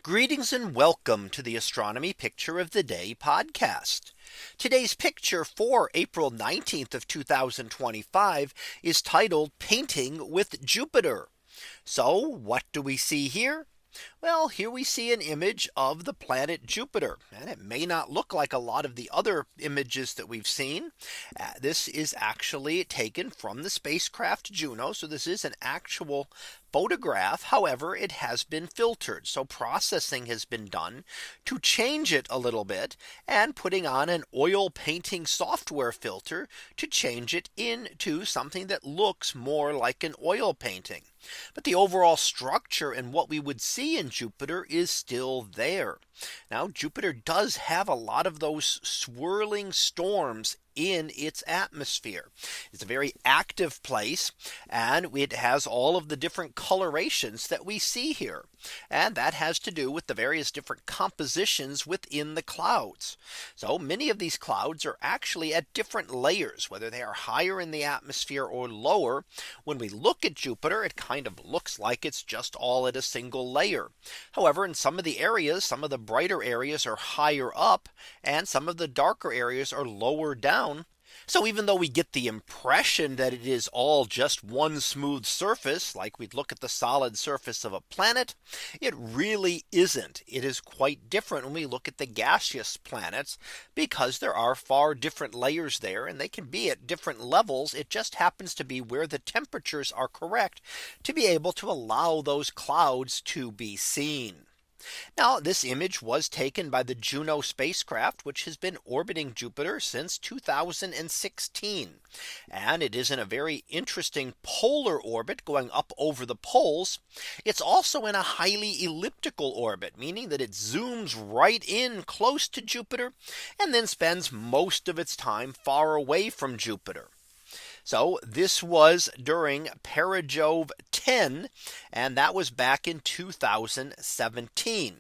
Greetings and welcome to the Astronomy Picture of the Day podcast. Today's picture for April 19th of 2025 is titled Painting with Jupiter. So what do we see here? Well, here we see an image of the planet Jupiter, and it may not look like a lot of the other images that we've seen. This is actually taken from the spacecraft Juno. So this is an actual photograph. However, it has been filtered. So processing has been done to change it a little bit and putting on an oil painting software filter to change it into something that looks more like an oil painting. But the overall structure and what we would see in Jupiter is still there. Now, Jupiter does have a lot of those swirling storms in its atmosphere. It's a very active place, and it has all of the different colorations that we see here. And that has to do with the various different compositions within the clouds. So many of these clouds are actually at different layers, whether they are higher in the atmosphere or lower. When we look at Jupiter, it kind of looks like it's just all at a single layer. However, in some of the areas, some of the brighter areas are higher up, and some of the darker areas are lower down. So even though we get the impression that it is all just one smooth surface, like we'd look at the solid surface of a planet, it really isn't. It is quite different when we look at the gaseous planets, because there are far different layers there, and they can be at different levels. It just happens to be where the temperatures are correct to be able to allow those clouds to be seen. Now, this image was taken by the Juno spacecraft, which has been orbiting Jupiter since 2016. And it is in a very interesting polar orbit going up over the poles. It's also in a highly elliptical orbit, meaning that it zooms right in close to Jupiter and then spends most of its time far away from Jupiter. So this was during Perigove 10, and that was back in 2017.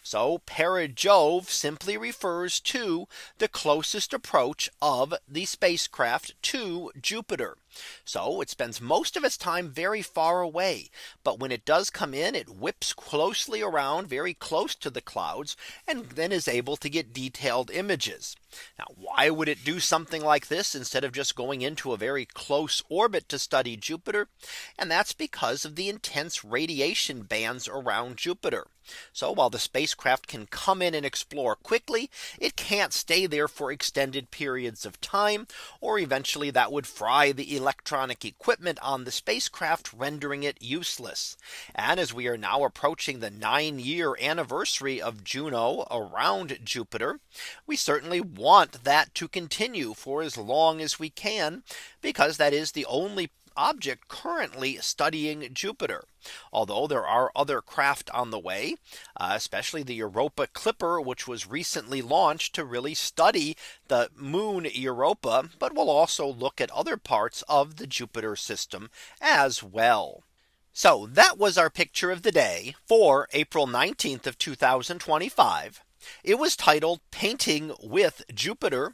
So Perigove simply refers to the closest approach of the spacecraft to Jupiter. So it spends most of its time very far away. But when it does come in, it whips closely around, very close to the clouds, and then is able to get detailed images. Now, why would it do something like this instead of just going into a very close orbit to study Jupiter? And that's because of the intense radiation bands around Jupiter. So while the spacecraft can come in and explore quickly, it can't stay there for extended periods of time, or eventually that would fry the electronic equipment on the spacecraft, rendering it useless. And as we are now approaching the 9-year anniversary of Juno around Jupiter, we certainly want that to continue for as long as we can, because that is the only object currently studying Jupiter. Although there are other craft on the way, especially the Europa Clipper, which was recently launched to really study the moon Europa, but will also look at other parts of the Jupiter system as well. So that was our picture of the day for April 19th of 2025. It was titled Painting with Jupiter.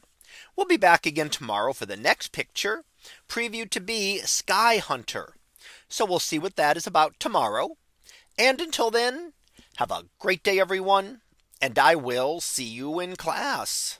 We'll be back again tomorrow for the next picture, previewed to be Sky Hunter. So we'll see what that is about tomorrow. And until then, have a great day, everyone, and I will see you in class.